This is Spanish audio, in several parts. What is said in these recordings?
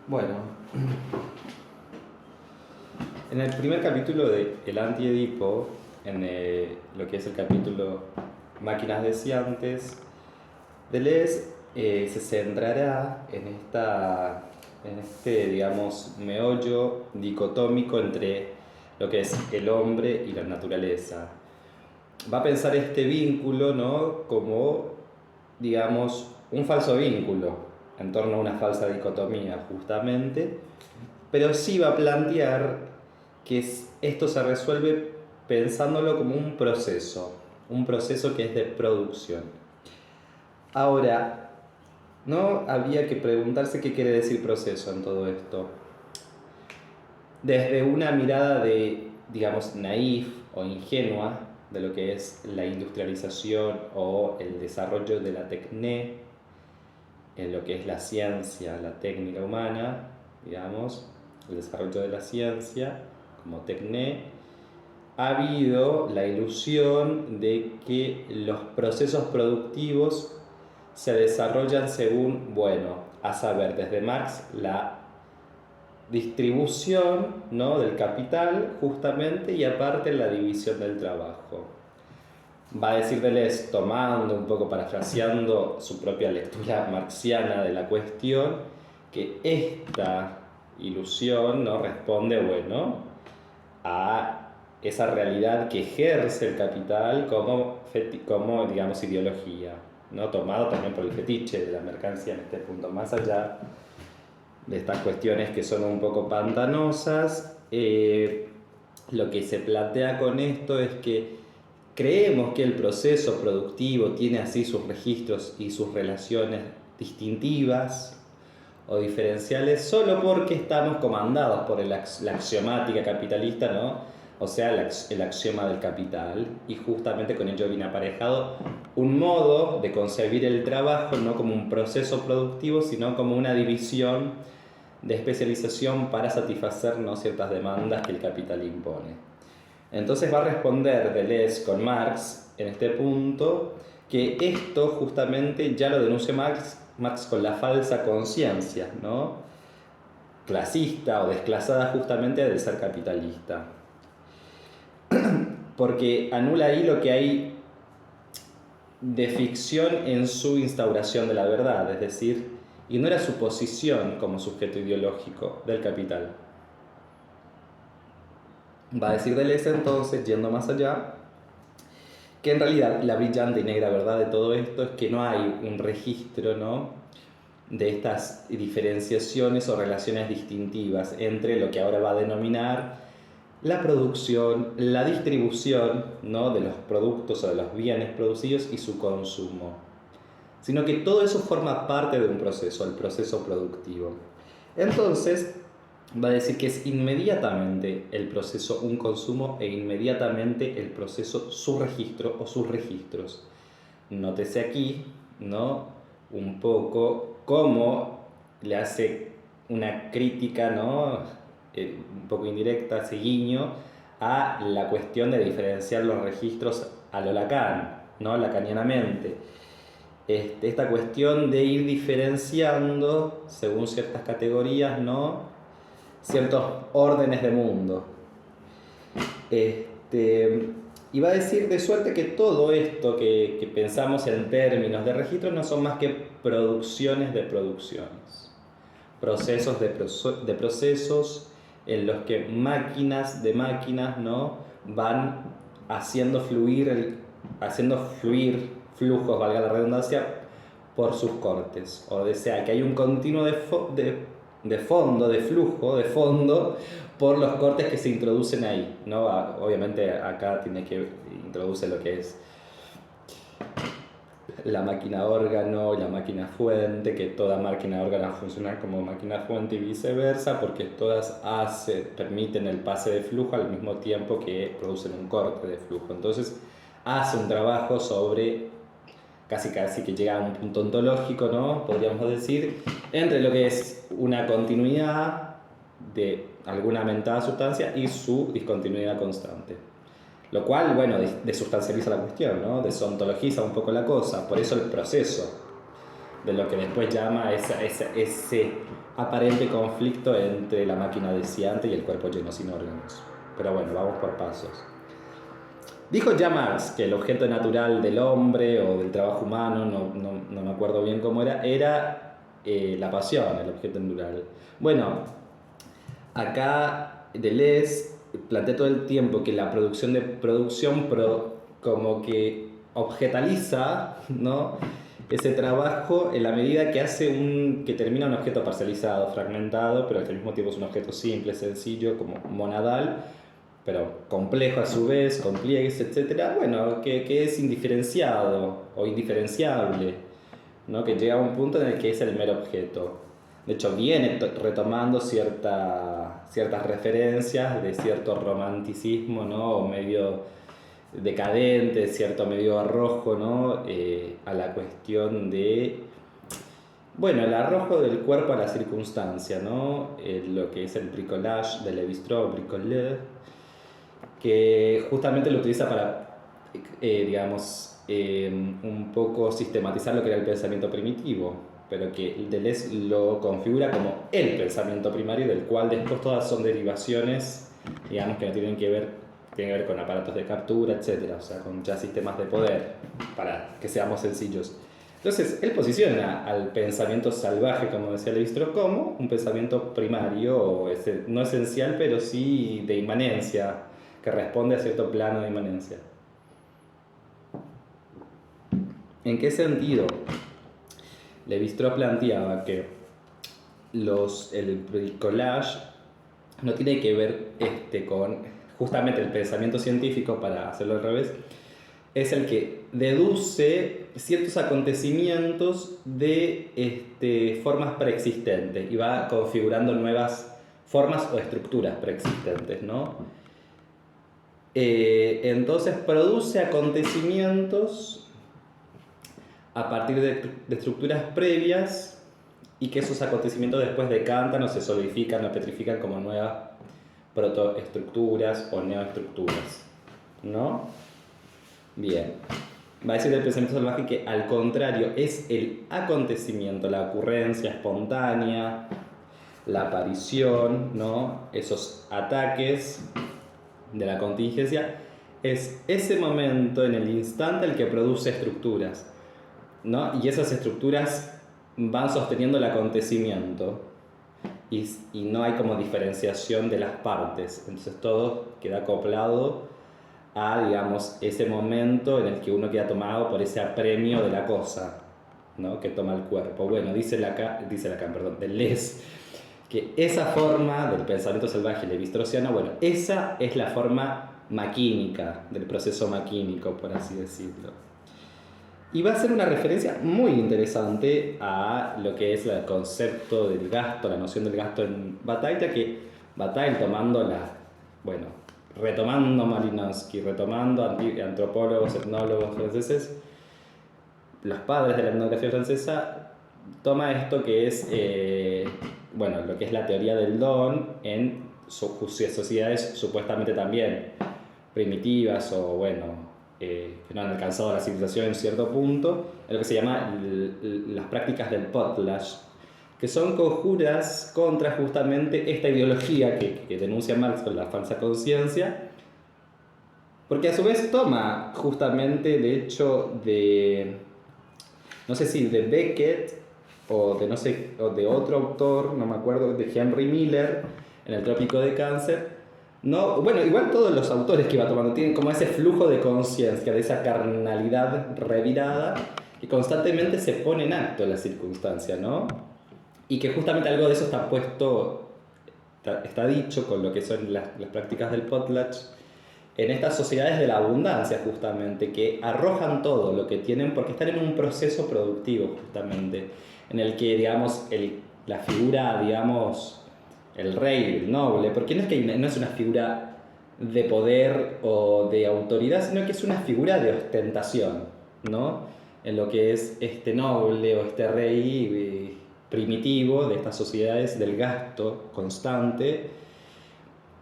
Bueno, en el primer capítulo de El Anti-Edipo, lo que es el capítulo Máquinas Deseantes, Deleuze se centrará en este, digamos, meollo dicotómico entre lo que es el hombre y la naturaleza. Va a pensar este vínculo, ¿no?, como, digamos, un falso vínculo en torno a una falsa dicotomía, justamente, pero sí va a plantear que esto se resuelve pensándolo como un proceso que es de producción. Ahora, no había que preguntarse qué quiere decir proceso en todo esto. Desde una mirada de, digamos, naif o ingenua de lo que es la industrialización o el desarrollo de la tecné, en lo que es la ciencia, la técnica humana, digamos, el desarrollo de la ciencia como tecné, ha habido la ilusión de que los procesos productivos se desarrollan según, bueno, a saber, desde Marx, la distribución, ¿no?, del capital, justamente, y aparte la división del trabajo. Va a decir Deleuze, tomando un poco, parafraseando su propia lectura marxiana de la cuestión, que esta ilusión no responde, bueno, a esa realidad que ejerce el capital como digamos, ideología, ¿no?, tomado también por el fetiche de la mercancía en este punto. Más allá de estas cuestiones que son un poco pantanosas, lo que se plantea con esto es que creemos que el proceso productivo tiene así sus registros y sus relaciones distintivas o diferenciales solo porque estamos comandados por la axiomática capitalista, ¿no? O sea, el axioma del capital, y justamente con ello viene aparejado un modo de concebir el trabajo no como un proceso productivo, sino como una división de especialización para satisfacer, ¿no?, ciertas demandas que el capital impone. Entonces va a responder Deleuze con Marx en este punto que esto justamente ya lo denuncia Marx con la falsa conciencia, ¿no?, clasista o desclasada justamente del ser capitalista. Porque anula ahí lo que hay de ficción en su instauración de la verdad, es decir, ignora su posición como sujeto ideológico del capital. Va a decir Deleuze entonces, yendo más allá, que en realidad la brillante y negra verdad de todo esto es que no hay un registro, ¿no?, de estas diferenciaciones o relaciones distintivas entre lo que ahora va a denominar la producción, la distribución, ¿no?, de los productos o de los bienes producidos y su consumo, sino que todo eso forma parte de un proceso, el proceso productivo. Entonces, va a decir que es inmediatamente el proceso un consumo e inmediatamente el proceso su registro o sus registros. Nótese aquí, ¿no?, un poco cómo le hace una crítica, ¿no?, un poco indirecta, ese guiño a la cuestión de diferenciar los registros a lo Lacan, ¿no?, lacanianamente. Esta cuestión de ir diferenciando según ciertas categorías, ¿no?, ciertos órdenes de mundo. Y va a decir de suerte que todo esto que pensamos en términos de registros no son más que producciones de producciones, procesos de procesos en los que máquinas de máquinas, ¿no?, van haciendo fluir flujos, valga la redundancia, por sus cortes. O sea, que hay un continuo de fondo, por los cortes que se introducen ahí, ¿no? Obviamente acá tiene que introduce lo que es la máquina órgano y la máquina fuente, que toda máquina órgano funciona como máquina fuente y viceversa, porque todas permiten el pase de flujo al mismo tiempo que producen un corte de flujo. Entonces hace un trabajo sobre casi que llega a un punto ontológico, ¿no?, podríamos decir, entre lo que es una continuidad de alguna mentada sustancia y su discontinuidad constante. Lo cual, bueno, desustancializa la cuestión, ¿no?, desontologiza un poco la cosa, por eso el proceso. de lo que después llama ese aparente conflicto entre la máquina deseante y el cuerpo lleno sin órganos. Pero bueno, vamos por pasos. Dijo ya Marx que el objeto natural del hombre o del trabajo humano, no me acuerdo bien cómo era la pasión, el objeto natural. Bueno, acá Deleuze plantea todo el tiempo que la producción como que objetaliza, ¿no?, ese trabajo en la medida que que termina un objeto parcializado, fragmentado, pero al mismo tiempo es un objeto simple, sencillo, como monadal, pero complejo a su vez, con pliegues, etc. Bueno, que es indiferenciado o indiferenciable, ¿no?, que llega a un punto en el que es el mero objeto. De hecho, viene retomando ciertas referencias de cierto romanticismo, ¿no?, o medio decadente, cierto medio arrojo, ¿no?, a la cuestión de, bueno, el arrojo del cuerpo a la circunstancia, ¿no?, lo que es el bricolage de Lévi-Strauss, bricoleur, que justamente lo utiliza para, digamos, un poco sistematizar lo que era el pensamiento primitivo, pero que Deleuze lo configura como el pensamiento primario, del cual después todas son derivaciones, digamos, que no tienen que ver con aparatos de captura, etc., o sea, con ya sistemas de poder, para que seamos sencillos. Entonces, él posiciona al pensamiento salvaje, como decía Lévi-Strauss, como un pensamiento primario, no esencial, pero sí de inmanencia, que responde a cierto plano de inmanencia. ¿En qué sentido? Lévi-Strauss planteaba que el bricolage no tiene que ver con justamente el pensamiento científico, para hacerlo al revés, es el que deduce ciertos acontecimientos de formas preexistentes y va configurando nuevas formas o estructuras preexistentes, ¿no? Entonces produce acontecimientos a partir de estructuras previas, y que esos acontecimientos después decantan o se solidifican o petrifican como nuevas protoestructuras o neoestructuras, ¿no? Bien, va a decir el pensamiento salvaje que al contrario es el acontecimiento, la ocurrencia espontánea, la aparición, ¿no?, esos ataques de la contingencia, es ese momento en el instante el que produce estructuras, ¿no?, y esas estructuras van sosteniendo el acontecimiento y no hay como diferenciación de las partes, entonces todo queda acoplado a, digamos, ese momento en el que uno queda tomado por ese apremio de la cosa, ¿no?, que toma el cuerpo. Bueno, dice Lacan, Deleuze, que esa forma del pensamiento salvaje levi-straussiano, bueno, esa es la forma maquínica del proceso maquínico, por así decirlo. Y va a ser una referencia muy interesante a lo que es el concepto del gasto, la noción del gasto en Bataille, ya que Bataille, retomando Malinowski, retomando antropólogos, etnólogos franceses, los padres de la etnografía francesa, toma esto que es, lo que es la teoría del don en sociedades supuestamente también primitivas o, que no han alcanzado la civilización en cierto punto, en lo que se llama las prácticas del potlatch, que son conjuras contra justamente esta ideología que denuncia Marx con la falsa conciencia, porque a su vez toma justamente, de hecho, no sé si de Beckett o de otro autor, no me acuerdo, de Henry Miller, en El Trópico de Cáncer. No, bueno, igual todos los autores que va tomando tienen como ese flujo de conciencia, de esa carnalidad revirada que constantemente se pone en acto en la circunstancia, ¿no? Y que justamente algo de eso está dicho con lo que son las prácticas del potlatch en estas sociedades de la abundancia, justamente, que arrojan todo lo que tienen porque están en un proceso productivo, justamente, en el que, digamos, la figura, digamos, el rey, el noble, porque no es una figura de poder o de autoridad, sino que es una figura de ostentación, ¿no?, en lo que es este noble o este rey primitivo de estas sociedades del gasto constante,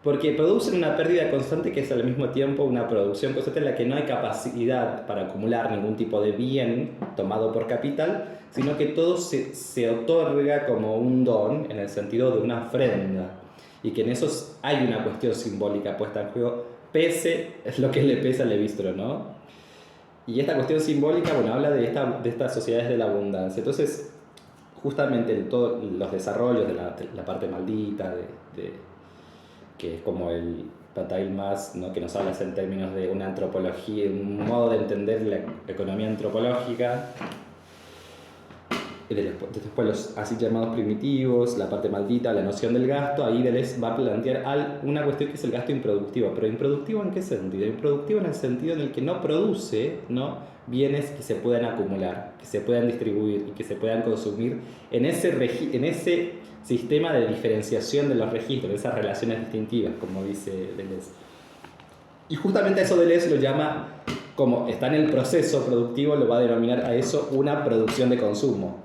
porque producen una pérdida constante que es al mismo tiempo una producción constante en la que no hay capacidad para acumular ningún tipo de bien tomado por capital, sino que todo se otorga como un don en el sentido de una ofrenda, y que en eso hay una cuestión simbólica puesta en juego, pese es lo que le pesa al Levi-Strauss, ¿no? Y esta cuestión simbólica, bueno, habla de estas sociedades de la abundancia. Entonces, justamente en todos los desarrollos de la parte maldita, que es como el Bataille más, ¿no? Que nos habla en términos de una antropología, un modo de entender la economía antropológica, y después los así llamados primitivos, la parte maldita, la noción del gasto. Ahí Deleuze va a plantear una cuestión que es el gasto improductivo. ¿Pero improductivo en qué sentido? Improductivo en el sentido en el que no produce, ¿no?, bienes que se puedan acumular, que se puedan distribuir y que se puedan consumir en ese sistema de diferenciación de los registros, de esas relaciones distintivas, como dice Deleuze. Y justamente a eso Deleuze lo llama, como está en el proceso productivo, lo va a denominar a eso una producción de consumo.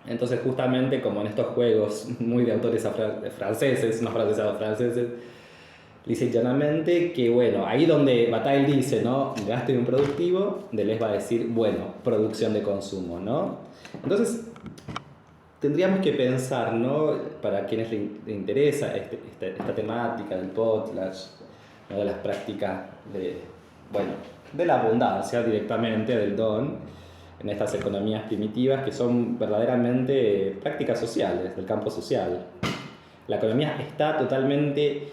Entonces, justamente como en estos juegos muy de autores franceses, no franceses, franceses, dice llanamente que, bueno, ahí donde Bataille dice, ¿no?, gasto improductivo, Deleuze va a decir, bueno, producción de consumo, ¿no? Entonces, tendríamos que pensar, ¿no?, para quienes le interesa esta temática del potlatch, ¿no?, de las prácticas de la abundancia directamente, del don, en estas economías primitivas que son verdaderamente prácticas sociales, del campo social. La economía está totalmente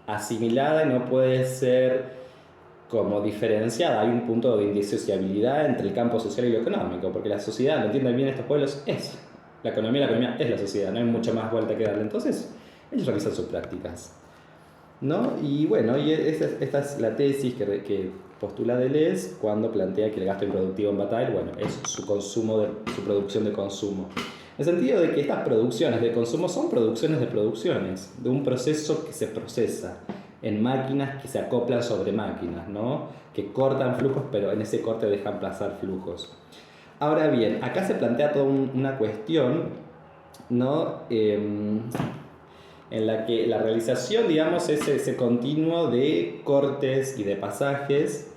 asimilada y no puede ser como diferenciada. Hay un punto de indisociabilidad entre el campo social y lo económico, porque la sociedad, lo entienden bien estos pueblos, es la economía es la sociedad, no hay mucha más vuelta que darle. Entonces, ellos realizan sus prácticas, ¿no? Y bueno, y esta es la tesis que postula Deleuze cuando plantea que el gasto improductivo en Bataille, bueno, es su producción de consumo. En el sentido de que estas producciones de consumo son producciones de producciones, de un proceso que se procesa en máquinas que se acoplan sobre máquinas, ¿no?, que cortan flujos, pero en ese corte dejan pasar flujos. Ahora bien, acá se plantea toda una cuestión, ¿no?, en la que la realización, digamos, es ese continuo de cortes y de pasajes,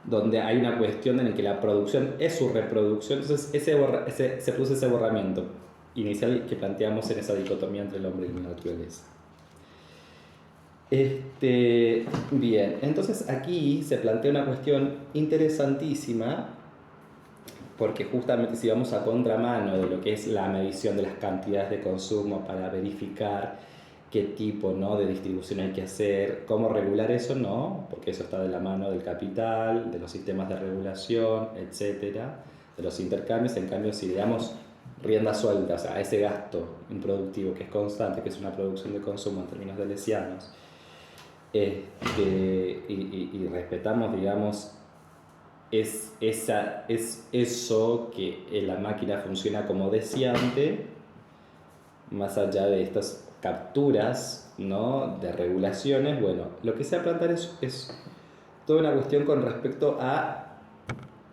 donde hay una cuestión en la que la producción es su reproducción. Entonces se produce ese borramiento inicial que planteamos en esa dicotomía entre el hombre y la naturaleza. Bien, entonces aquí se plantea una cuestión interesantísima, porque justamente si vamos a contramano de lo que es la medición de las cantidades de consumo para verificar qué tipo, ¿no?, de distribución hay que hacer, cómo regular eso, ¿no?, porque eso está de la mano del capital, de los sistemas de regulación, etcétera, de los intercambios. En cambio, si le damos rienda suelta a ese gasto improductivo que es constante, que es una producción de consumo en términos deleuzianos, y respetamos, digamos, es eso que la máquina funciona como deseante, más allá de estas capturas, ¿no?, de regulaciones. Bueno, lo que se va a plantear es toda una cuestión con respecto a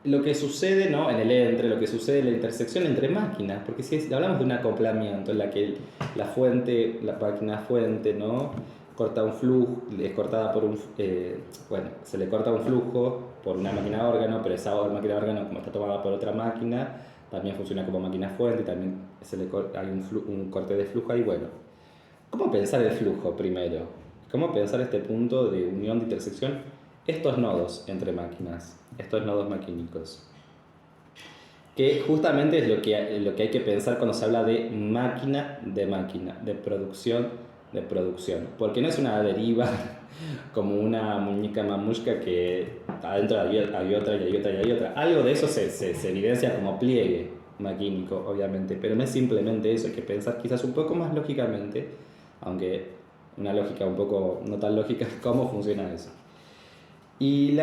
lo que sucede, ¿no?, en el entre, lo que sucede en la intersección entre máquinas, porque si hablamos de un acoplamiento en la que la máquina fuente, ¿no?, corta un flujo, es cortada por se le corta un flujo por una máquina órgano, pero esa máquina órgano, como está tomada por otra máquina, también funciona como máquina fuente y también hay un corte de flujo ahí. Bueno, ¿cómo pensar el flujo primero? ¿Cómo pensar este punto de unión, de intersección? Estos nodos entre máquinas, estos nodos maquínicos, que justamente es lo que hay que pensar cuando se habla de máquina, de producción, porque no es una deriva como una muñeca mamushka que adentro hay otra y hay otra y hay otra. Algo de eso se evidencia como pliegue maquínico, obviamente, pero no es simplemente eso. Hay que pensar quizás un poco más lógicamente, aunque una lógica un poco no tan lógica, cómo funciona eso. Y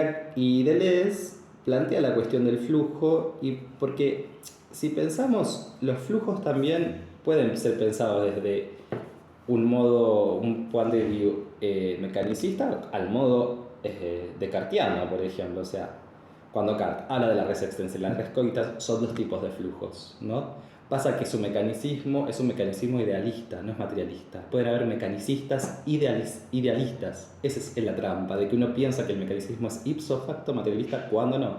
Deleuze plantea la cuestión del flujo, y porque si pensamos, los flujos también pueden ser pensados desde un point de vue mecanicista al modo descartiano, por ejemplo. O sea, cuando Descartes habla de la res extensa y la res cogita, son dos tipos de flujos, ¿no? Pasa que su mecanismo es un mecanismo idealista, no es materialista. Pueden haber mecanicistas idealistas. Esa es la trampa, de que uno piensa que el mecanicismo es ipso facto materialista cuando no.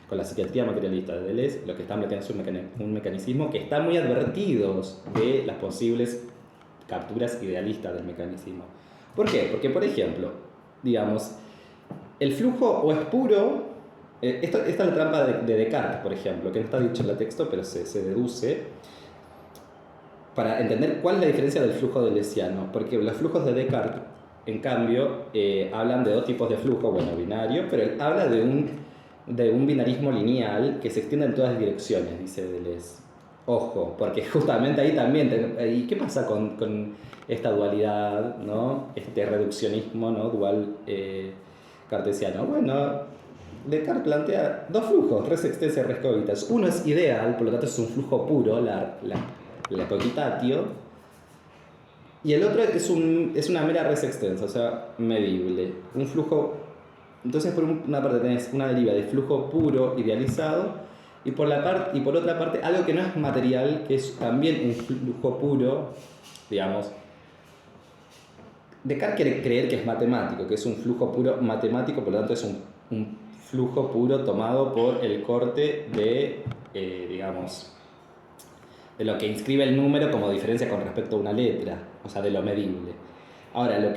Con la psiquiatría materialista de Deleuze, lo que están planteando es un mecanismo que está muy advertidos de las posibles capturas idealistas del mecanismo. ¿Por qué? Porque, por ejemplo, digamos, el flujo o es puro. Esta es la trampa de Descartes, por ejemplo, que no está dicho en el texto, pero se deduce para entender cuál es la diferencia del flujo deleuziano. Porque los flujos de Descartes, en cambio, hablan de dos tipos de flujo, bueno, binario, pero él habla de un binarismo lineal que se extiende en todas direcciones, dice Deleuze. Ojo, porque justamente ahí también, ¿y qué pasa con esta dualidad, ¿no? Este reduccionismo, ¿no? Dual cartesiano? Bueno, Descartes plantea dos flujos, res extensa y res cogita. Uno es ideal, por lo tanto es un flujo puro, la cogitatio, y el otro es una mera res extensa, o sea, medible. Un flujo, entonces por una parte tenés una deriva de flujo puro idealizado, y por otra parte algo que no es material, que es también un flujo puro, digamos. Descartes quiere creer que es matemático, que es un flujo puro matemático, por lo tanto es un flujo puro tomado por el corte de, digamos, de lo que inscribe el número como diferencia con respecto a una letra, o sea, de lo medible. Ahora,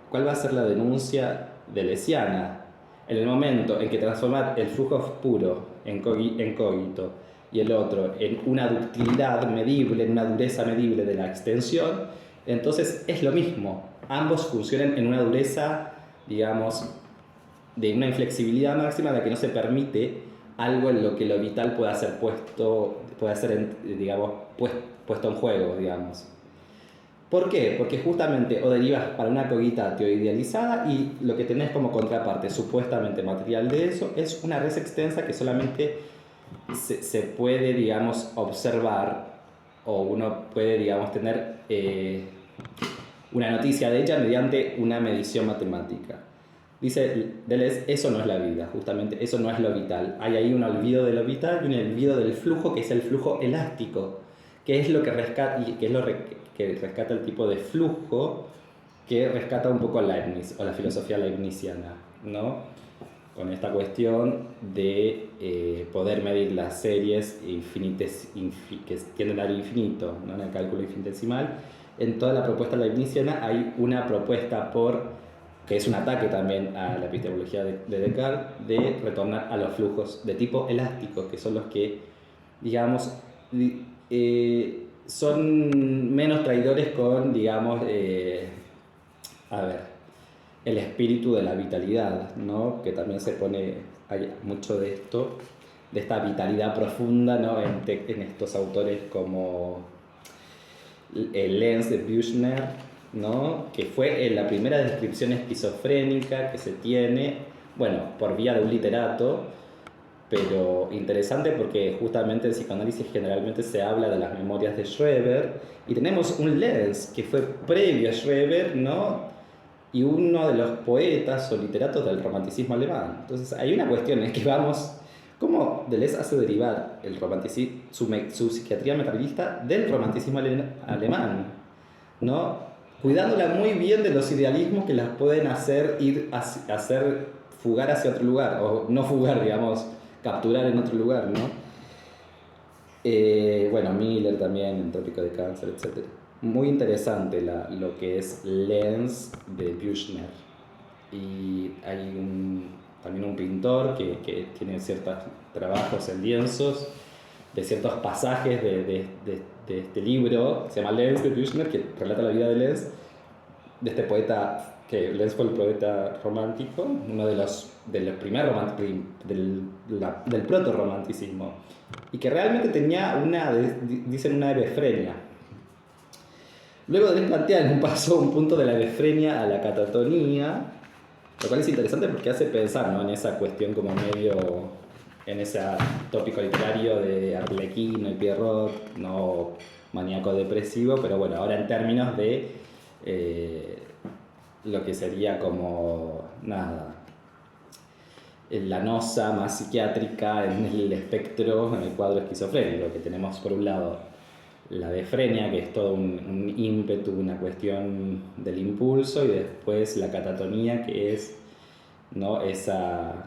¿cuál va a ser la denuncia deleuziana? En el momento en que transformar el flujo puro en cogito y el otro en una ductilidad medible, en una dureza medible de la extensión, entonces es lo mismo. Ambos funcionan en una dureza, digamos, de una inflexibilidad máxima en la que no se permite algo en lo que lo vital pueda ser puesto en juego, digamos. ¿Por qué? Porque justamente o derivas para una cogitatio idealizada y lo que tenés como contraparte supuestamente material de eso es una res extensa que solamente se puede, digamos, observar, o uno puede, digamos, tener una noticia de ella mediante una medición matemática. Dice Deleuze, eso no es la vida, justamente, eso no es lo vital. Hay ahí un olvido de lo vital y un olvido del flujo, que es el flujo elástico, que es lo que rescata, y que es lo que rescata el tipo de flujo que rescata un poco Leibniz, o la filosofía leibniziana, ¿no? Con esta cuestión de poder medir las series infinites, que tienden al infinito, ¿no? En el cálculo infinitesimal. En toda la propuesta leibniziana hay una propuesta que es un ataque también a la epistemología de Descartes, de retornar a los flujos de tipo elástico, que son los que, digamos, son menos traidores con, digamos, el espíritu de la vitalidad, ¿no? Que también hay mucho de esto, de esta vitalidad profunda, ¿no? En estos autores como el Lenz de Büchner, ¿no? Que fue la primera descripción esquizofrénica que se tiene, bueno, por vía de un literato, pero interesante porque justamente en psicoanálisis generalmente se habla de las memorias de Schreber, y tenemos un Lenz que fue previo a Schreber, ¿no? Y uno de los poetas o literatos del romanticismo alemán. Entonces hay una cuestión, es que ¿cómo Deleuze hace derivar el romanticismo, su psiquiatría materialista del romanticismo alemán, ¿no? Cuidándola muy bien de los idealismos que las pueden hacer hacer fugar hacia otro lugar, o no fugar, digamos, capturar en otro lugar, ¿no? Bueno, Miller también, en Trópico de Cáncer, etc. Muy interesante lo que es Lenz de Büchner. Y hay también un pintor que tiene ciertos trabajos en lienzos de ciertos pasajes de este libro, se llama Lenz de Büchner, que relata la vida de Lenz, de este poeta, que Lenz fue el poeta romántico, uno de los primeros del proto-romanticismo, y que realmente tenía dicen una hebefrenia. Luego de él plantea un punto de la hebefrenia a la catatonía, lo cual es interesante porque hace pensar, ¿no? En esa cuestión como medio, en ese tópico literario de Arlequino y Pierrot, no maníaco depresivo, pero bueno, ahora en términos de lo que sería como nada, la nosa más psiquiátrica en el espectro, en el cuadro esquizofrénico, que tenemos por un lado la befrenia, que es todo un ímpetu, una cuestión del impulso, y después la catatonía, que es, ¿no?, esa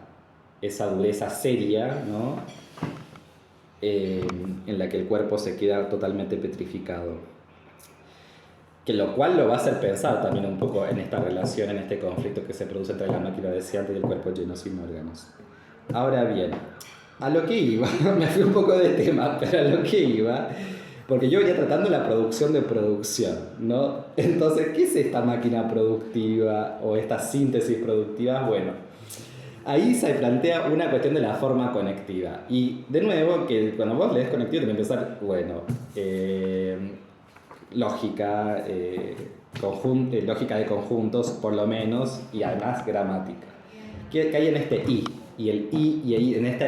dureza seria, ¿no?, en la que el cuerpo se queda totalmente petrificado. Que lo cual lo va a hacer pensar también un poco en esta relación, en este conflicto que se produce entre la máquina deseante y el cuerpo lleno sin órganos. Ahora bien, a lo que iba, me fui un poco de tema, pero a lo que iba, porque yo venía tratando la producción de producción, ¿no? Entonces, ¿qué es esta máquina productiva o esta síntesis productiva? Bueno, ahí se plantea una cuestión de la forma conectiva. Y de nuevo, que cuando vos lees conectivo, tenés que pensar, bueno, lógica, lógica de conjuntos, por lo menos, y además gramática. ¿Qué hay en este I? Y el I, y ahí en esta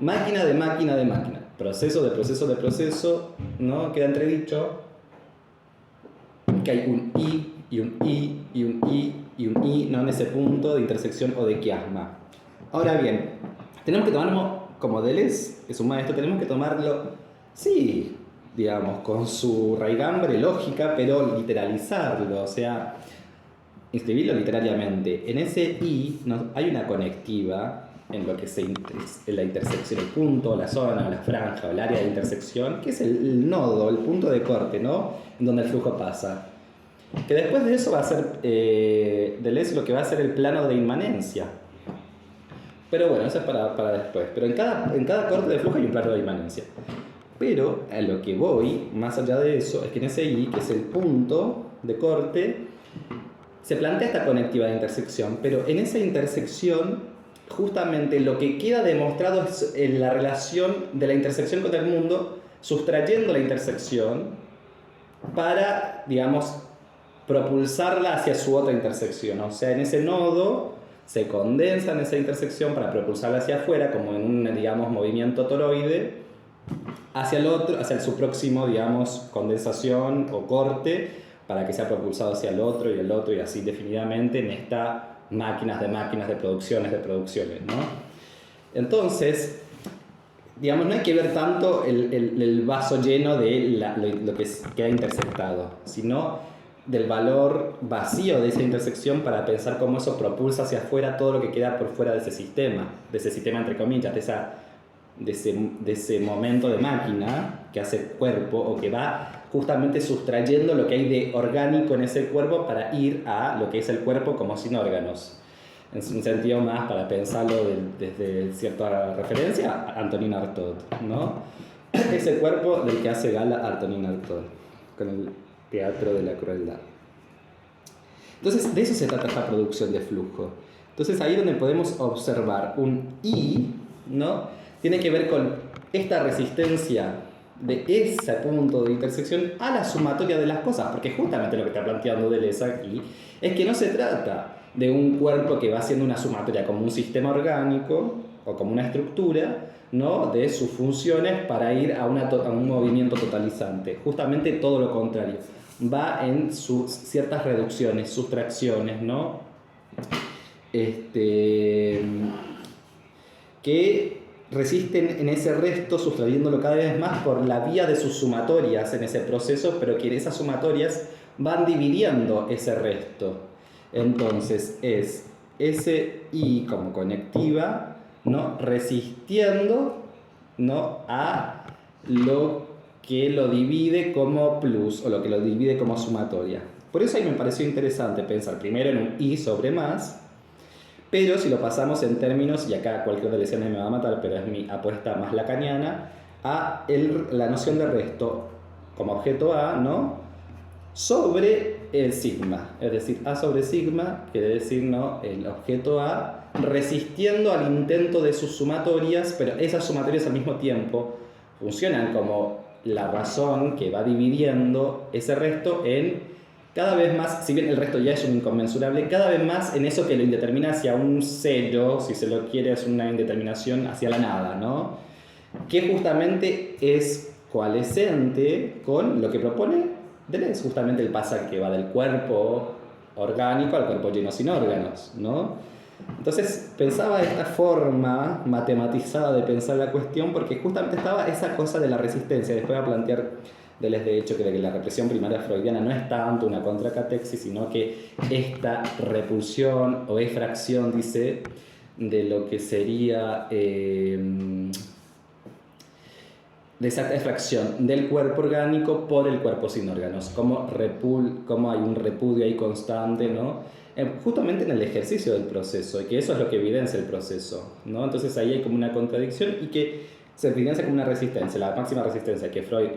máquina de máquina de máquina, proceso de proceso de proceso, ¿no? Queda entredicho que hay un I, y un I, y un I, y un I, ¿no?, en ese punto de intersección o de quiasma. Ahora bien, tenemos que tomarlo, como Deleuze es un maestro, tenemos que tomarlo, sí, digamos, con su raigambre lógica, pero literalizarlo, o sea, escribirlo literariamente. En ese I hay una conectiva en lo que en la intersección, el punto, la zona, la franja, o el área de intersección, que es el nodo, el punto de corte, ¿no?, en donde el flujo pasa. Que después de eso va a ser, Deleuze lo que va a ser el plano de inmanencia. Pero bueno, eso es para después. Pero en cada corte de flujo hay un plano de inmanencia. Pero a lo que voy, más allá de eso, es que en ese I, que es el punto de corte, se plantea esta conectiva de intersección, pero en esa intersección, justamente lo que queda demostrado es en la relación de la intersección con el mundo, sustrayendo la intersección para, digamos, propulsarla hacia su otra intersección. O sea, en ese nodo se condensa en esa intersección para propulsarla hacia afuera, como en un, digamos, movimiento toroide, hacia el otro, hacia su próximo, digamos, condensación o corte, para que sea propulsado hacia el otro y así definitivamente en esta máquinas, de producciones, ¿no? Entonces, digamos, no hay que ver tanto el vaso lleno de lo que queda intersectado, sino del valor vacío de esa intersección para pensar cómo eso propulsa hacia afuera todo lo que queda por fuera de ese sistema entre comillas, de ese momento de máquina que hace cuerpo o que va justamente sustrayendo lo que hay de orgánico en ese cuerpo para ir a lo que es el cuerpo como sin órganos. En un sentido más, para pensarlo desde cierta referencia, a Antonin Artaud, ¿no? Ese cuerpo del que hace gala Antonin Artaud, con el teatro de la crueldad. Entonces, de eso se trata esta producción de flujo. Entonces, ahí donde podemos observar un I, ¿no?, tiene que ver con esta resistencia de ese punto de intersección a la sumatoria de las cosas, porque justamente lo que está planteando Deleuze aquí es que no se trata de un cuerpo que va haciendo una sumatoria como un sistema orgánico o como una estructura, ¿no?, de sus funciones para ir a un movimiento totalizante. Justamente todo lo contrario. Va en ciertas reducciones, sustracciones, ¿no?, que resisten en ese resto, sustrayéndolo cada vez más por la vía de sus sumatorias en ese proceso, pero que esas sumatorias van dividiendo ese resto. Entonces es ese I como conectiva, ¿no?, resistiendo, ¿no?, a lo que lo divide como plus o lo que lo divide como sumatoria. Por eso ahí me pareció interesante pensar primero en un I sobre más, pero si lo pasamos en términos, y acá cualquier de lesiones me va a matar, pero es mi apuesta más lacaniana, a la noción de resto como objeto A, ¿no?, sobre el sigma, es decir, A sobre sigma quiere decir, ¿no?, el objeto A resistiendo al intento de sus sumatorias, pero esas sumatorias al mismo tiempo funcionan como la razón que va dividiendo ese resto en cada vez más, si bien el resto ya es un inconmensurable, cada vez más en eso que lo indetermina hacia un cero, si se lo quiere, es una indeterminación hacia la nada, ¿no?, que justamente es coalescente con lo que propone Deleuze, justamente el pasaje que va del cuerpo orgánico al cuerpo lleno sin órganos, ¿no? Entonces pensaba esta forma matematizada de pensar la cuestión porque justamente estaba esa cosa de la resistencia. Después voy a plantear de hecho que la represión primaria freudiana no es tanto una contracatexis, sino que esta repulsión o efracción, dice, de lo que sería de esa efracción del cuerpo orgánico por el cuerpo sin órganos, como hay un repudio ahí constante, ¿no? Justamente en el ejercicio del proceso, y que eso es lo que evidencia el proceso, ¿no? Entonces ahí hay como una contradicción y que se evidencia como una resistencia, la máxima resistencia que Freud,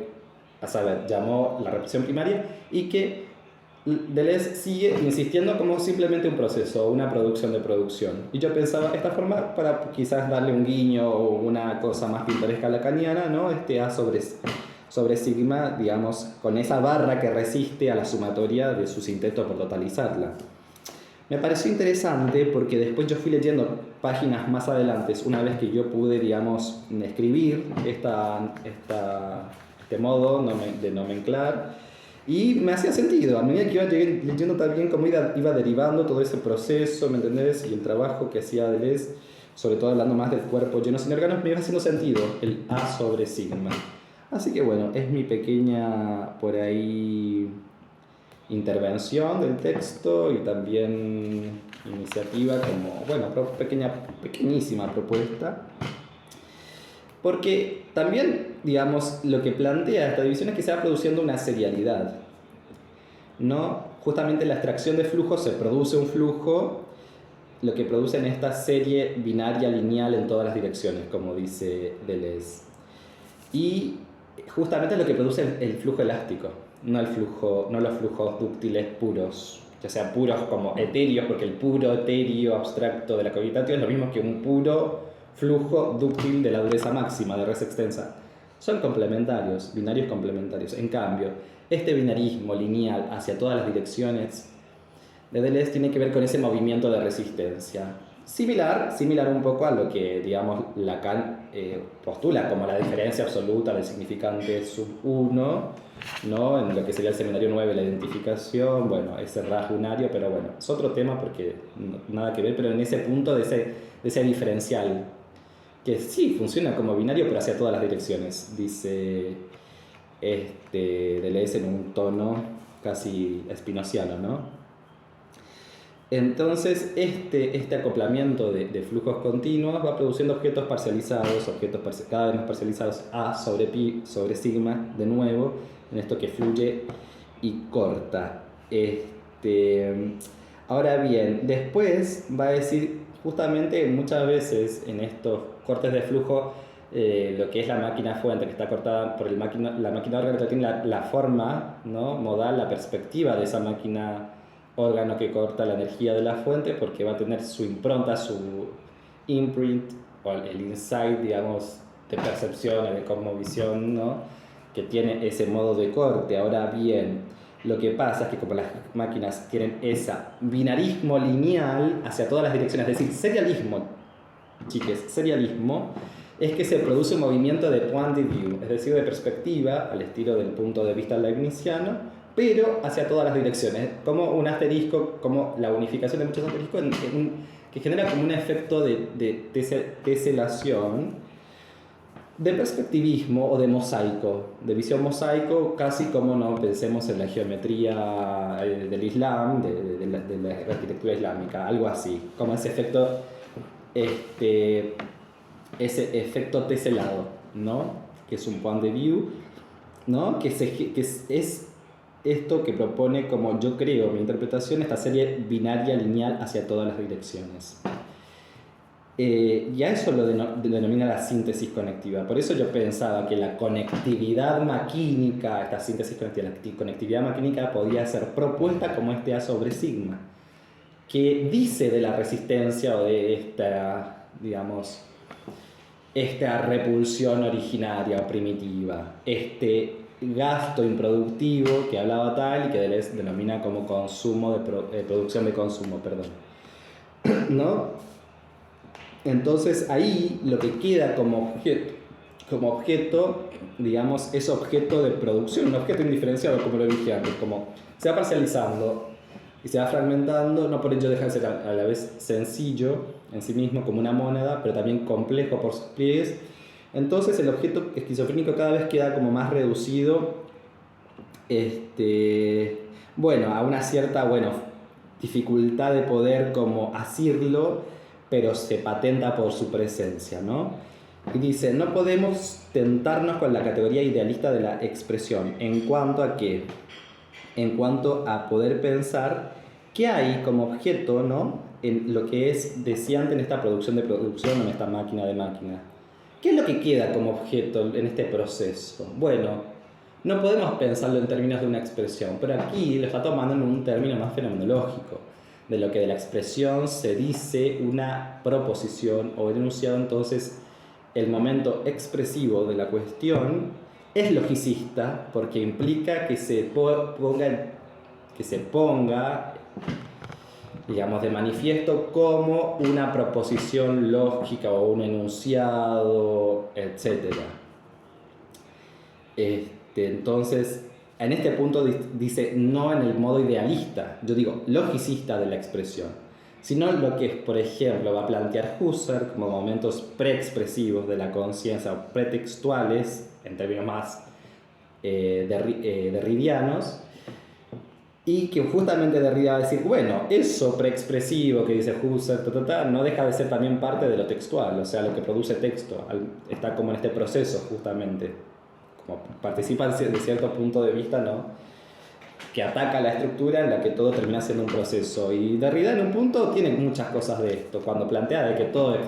a saber, llamó la represión primaria, y que Deleuze sigue insistiendo como simplemente un proceso, una producción de producción. Y yo pensaba esta forma para quizás darle un guiño o una cosa más pintoresca lacaniana, ¿no? A sobre sigma, digamos, con esa barra que resiste a la sumatoria de sus intentos por totalizarla. Me pareció interesante porque después yo fui leyendo páginas más adelante, una vez que yo pude, digamos, escribir este modo de nomenclar, y me hacía sentido, a medida que iba leyendo también cómo iba derivando todo ese proceso, ¿me entendés? Y el trabajo que hacía Deleuze, sobre todo hablando más del cuerpo lleno sin órganos, me iba haciendo sentido el A sobre sigma. Así que bueno, es mi pequeña, por ahí, intervención del texto y también iniciativa como, bueno, pequeñísima propuesta. Porque también, digamos, lo que plantea esta división es que se va produciendo una serialidad, ¿no? Justamente la extracción de flujo, se produce un flujo, lo que produce en esta serie binaria lineal en todas las direcciones, como dice Deleuze. Y justamente es lo que produce el flujo elástico, no los flujos dúctiles puros, ya sean puros como etéreos, porque el puro etéreo abstracto de la cogitatio es lo mismo que un puro flujo dúctil de la dureza máxima, de res extensa. Son complementarios, binarios complementarios. En cambio, este binarismo lineal hacia todas las direcciones de Deleuze tiene que ver con ese movimiento de resistencia. Similar un poco a lo que, digamos, Lacan postula como la diferencia absoluta del significante sub 1, ¿no? En lo que sería el seminario 9, la identificación, bueno, ese rasgo unario, pero bueno, es otro tema porque nada que ver, pero en ese punto de ese diferencial, que sí funciona como binario, pero hacia todas las direcciones, dice Deleuze en un tono casi spinoziano, ¿no? Entonces, este acoplamiento de flujos continuos va produciendo objetos parcializados, cada vez más parcializados, A sobre pi sobre sigma, de nuevo, en esto que fluye y corta. Ahora bien, después va a decir, justamente muchas veces en estos cortes de flujo, lo que es la máquina fuente, que está cortada por la máquina órgano, que tiene la forma, ¿no? Modal, la perspectiva de esa máquina órgano que corta la energía de la fuente, porque va a tener su impronta, su imprint, o el insight, digamos, de percepción, de cosmovisión, ¿no? Que tiene ese modo de corte. Ahora bien, lo que pasa es que como las máquinas quieren ese binarismo lineal hacia todas las direcciones, es decir, serialismo, chiques, serialismo, es que se produce un movimiento de point de vue, es decir, de perspectiva, al estilo del punto de vista leibniziano, pero hacia todas las direcciones, como un asterisco, como la unificación de muchos asteriscos, que genera como un efecto de teselación, de perspectivismo o de mosaico, de visión mosaico, casi como no pensemos en la geometría del Islam, de la arquitectura islámica, algo así, como ese efecto teselado, ¿no? Que es un point de vue, ¿no? Que es esto que propone, como yo creo, mi interpretación, esta serie binaria lineal hacia todas las direcciones. Y a eso lo denomina la síntesis conectiva. Por eso yo pensaba que la conectividad maquínica, esta síntesis conectiva, la conectividad maquínica podía ser propuesta como A sobre sigma, que dice de la resistencia o de esta, digamos, esta repulsión originaria o primitiva, este gasto improductivo que hablaba tal y que Deleuze denomina como producción de consumo, perdón. ¿No? Entonces ahí lo que queda como objeto, digamos, es objeto de producción, un objeto indiferenciado, como lo dije antes, como se va parcializando y se va fragmentando, no por ello deja de ser a la vez sencillo en sí mismo como una mónada, pero también complejo por sus pliegues. Entonces el objeto esquizofrénico cada vez queda como más reducido, bueno, a una cierta, bueno, dificultad de poder como asirlo, pero se patenta por su presencia, ¿no? Y dice, no podemos tentarnos con la categoría idealista de la expresión. ¿En cuanto a qué? En cuanto a poder pensar qué hay como objeto, ¿no? En lo que es deseante en esta producción de producción, en esta máquina de máquina. ¿Qué es lo que queda como objeto en este proceso? Bueno, no podemos pensarlo en términos de una expresión, pero aquí lo está tomando en un término más fenomenológico, de lo que de la expresión se dice una proposición o enunciado. Entonces el momento expresivo de la cuestión es logicista porque implica que se ponga, digamos, de manifiesto como una proposición lógica o un enunciado, etc. Entonces, en este punto dice no en el modo idealista, yo digo logicista de la expresión, sino lo que, por ejemplo, va a plantear Husserl como momentos preexpresivos de la conciencia, o pretextuales, en términos más derridianos, y que justamente Derrida va a decir, bueno, eso preexpresivo que dice Husserl, no deja de ser también parte de lo textual, o sea, lo que produce texto, está como en este proceso justamente, como participa de cierto punto de vista, ¿no?, que ataca la estructura en la que todo termina siendo un proceso. Y Derrida en un punto tiene muchas cosas de esto, cuando plantea de que todo es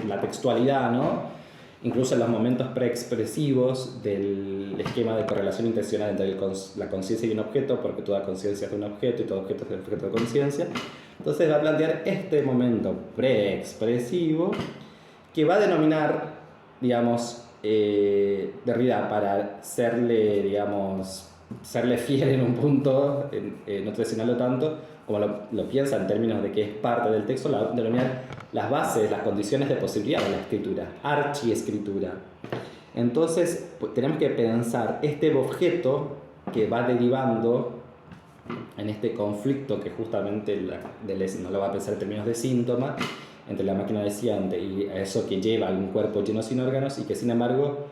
la textualidad, ¿no?, incluso en los momentos preexpresivos del esquema de correlación intencional entre la conciencia y un objeto, porque toda conciencia es un objeto y todo objeto es el objeto de conciencia. Entonces va a plantear este momento preexpresivo que va a denominar, digamos, Derrida, para serle, digamos, serle fiel en un punto, no traicionarlo tanto, como lo piensa en términos de que es parte del texto, la denominar las bases, las condiciones de posibilidad de la escritura, archiescritura. Entonces, pues, tenemos que pensar este objeto que va derivando en este conflicto que justamente Deleuze no lo va a pensar en términos de síntoma, entre la máquina deseante y eso que lleva a un cuerpo lleno sin órganos, y que sin embargo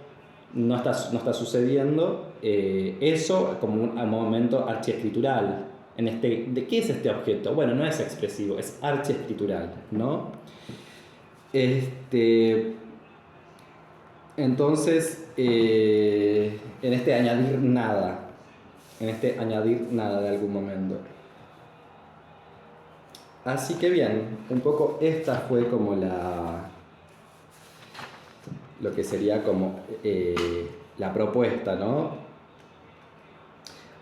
no está sucediendo, eso como un momento archiescritural. ¿De qué es este objeto? Bueno, no es expresivo, es archiescritural, ¿no? Entonces, en este añadir nada de algún momento. Así que bien, un poco esta fue como lo que sería como la propuesta, ¿no?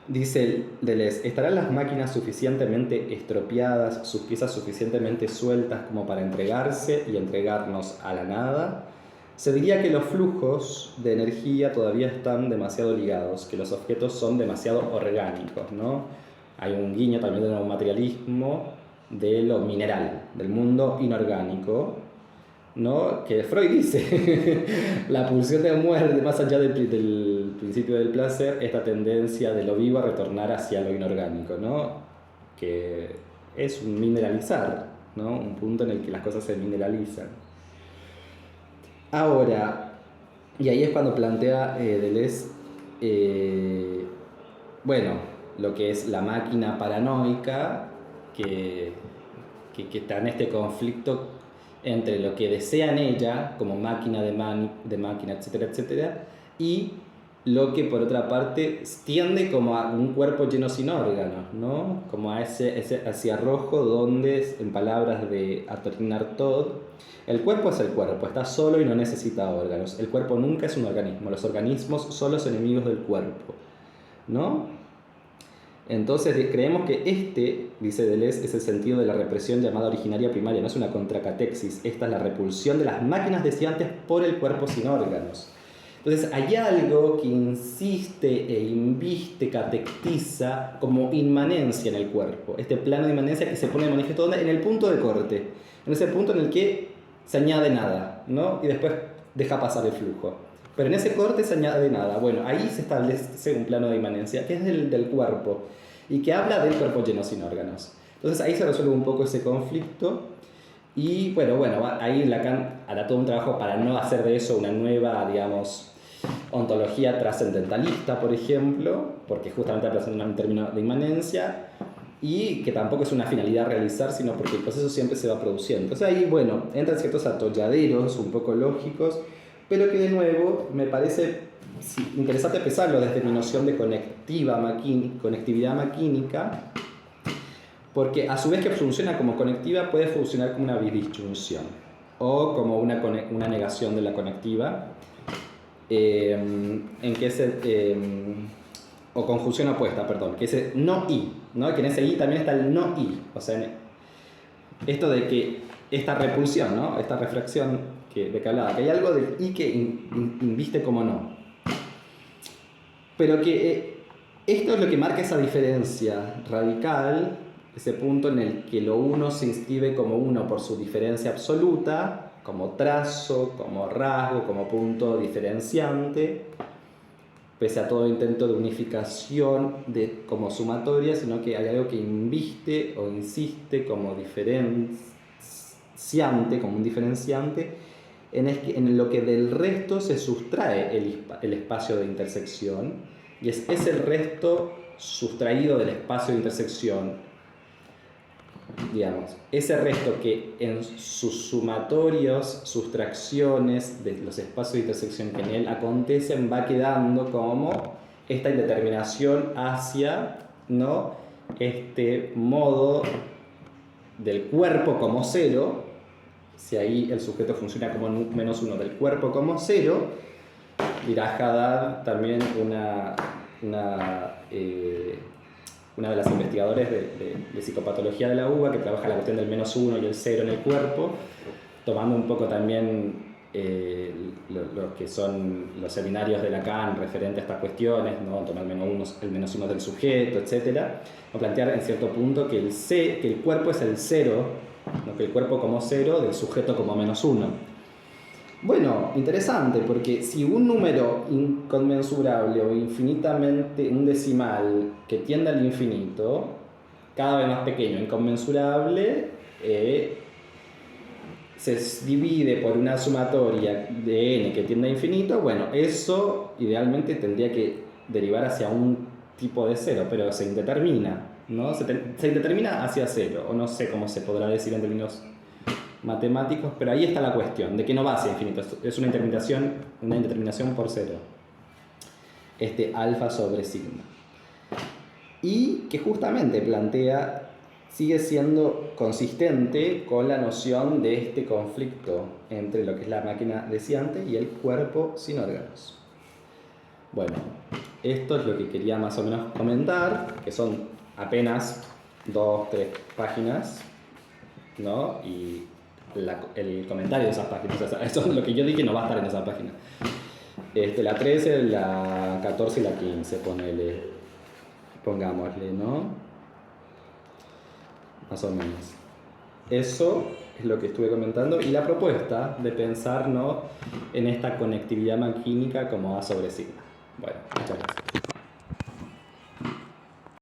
Dice Deleuze, ¿estarán las máquinas suficientemente estropeadas, sus piezas suficientemente sueltas como para entregarse y entregarnos a la nada? Se diría que los flujos de energía todavía están demasiado ligados, que los objetos son demasiado orgánicos, ¿no? Hay un guiño también del materialismo, de lo mineral, del mundo inorgánico, ¿no? Que Freud dice, la pulsión de muerte, más allá del principio del placer, esta tendencia de lo vivo a retornar hacia lo inorgánico, ¿no? Que es un mineralizar, ¿no? Un punto en el que las cosas se mineralizan. Ahora, y ahí es cuando plantea Deleuze, bueno, lo que es la máquina paranoica, que está en este conflicto entre lo que desea en ella, como máquina de máquina, etcétera, etcétera, y lo que por otra parte tiende como a un cuerpo lleno sin órganos, ¿no? Como a ese hacia rojo donde, en palabras de Antonin Artaud, el cuerpo es el cuerpo, está solo y no necesita órganos. El cuerpo nunca es un organismo, los organismos son los enemigos del cuerpo, ¿no? Entonces creemos que dice Deleuze, es el sentido de la represión llamada originaria primaria, no es una contracatexis, esta es la repulsión de las máquinas deseantes por el cuerpo sin órganos. Entonces hay algo que insiste e inviste, catectiza como inmanencia en el cuerpo, este plano de inmanencia que se pone de manifiesto en el punto de corte, en ese punto en el que se añade nada, ¿no? Y después deja pasar el flujo. Pero en ese corte se añade nada. Bueno, ahí se establece un plano de inmanencia que es del cuerpo y que habla del cuerpo lleno sin órganos. Entonces ahí se resuelve un poco ese conflicto. Y bueno, ahí Lacan hará todo un trabajo para no hacer de eso una nueva, digamos, ontología trascendentalista, por ejemplo, porque justamente presenta un término de inmanencia, y que tampoco es una finalidad realizar, sino porque el proceso siempre se va produciendo. Entonces ahí, bueno, entran ciertos atolladeros un poco lógicos, pero que de nuevo me parece interesante pensarlo desde mi noción de conectividad maquínica, porque a su vez que funciona como conectiva, puede funcionar como una bidisyunción o como una negación de la conectiva, en que o conjunción opuesta, perdón, que ese no y, ¿no? Que en ese y también está el no y, o sea, esto de que esta repulsión, ¿no? Esta refracción de que hablaba, que hay algo del y que inviste como no, pero que esto es lo que marca esa diferencia radical, ese punto en el que lo uno se inscribe como uno por su diferencia absoluta, como trazo, como rasgo, como punto diferenciante, pese a todo intento de unificación como sumatoria, sino que hay algo que inviste o insiste como diferenciante, como un diferenciante, en lo que del resto se sustrae el espacio de intersección, y es el resto sustraído del espacio de intersección, digamos, ese resto que en sus sumatorios, sustracciones de los espacios de intersección que en él acontecen, va quedando como esta indeterminación hacia, ¿no?, este modo del cuerpo como cero. Si ahí el sujeto funciona como menos uno del cuerpo como cero, dirá Haddad, también una de las investigadoras de psicopatología de la UBA, que trabaja la cuestión del menos uno y el cero en el cuerpo, tomando un poco también lo que son los seminarios de Lacan referente a estas cuestiones, ¿no? Tomar el menos uno del sujeto, etc. O plantear en cierto punto que el cuerpo es el cero, ¿no? Que el cuerpo como cero del sujeto como menos uno. Bueno, interesante, porque si un número inconmensurable o infinitamente, un decimal que tiende al infinito, cada vez más pequeño, inconmensurable, se divide por una sumatoria de n que tiende a infinito, bueno, eso idealmente tendría que derivar hacia un tipo de cero, pero se indetermina, ¿no? Se indetermina hacia cero, o no sé cómo se podrá decir en términos matemáticos, pero ahí está la cuestión, de que no va hacia infinito, es una indeterminación por cero, alfa sobre sigma. Y que justamente sigue siendo consistente con la noción de este conflicto entre lo que es la máquina deseante y el cuerpo sin órganos. Bueno, esto es lo que quería más o menos comentar, que son apenas 2-3 páginas, ¿no? Y el comentario de esas páginas, o sea, eso es lo que yo dije, no va a estar en esa página. La 13, la 14 y la 15, pongámosle, ¿no? Más o menos. Eso es lo que estuve comentando, y la propuesta de pensar, ¿no?, en esta conectividad maquínica como A sobre sigma. Bueno, muchas gracias.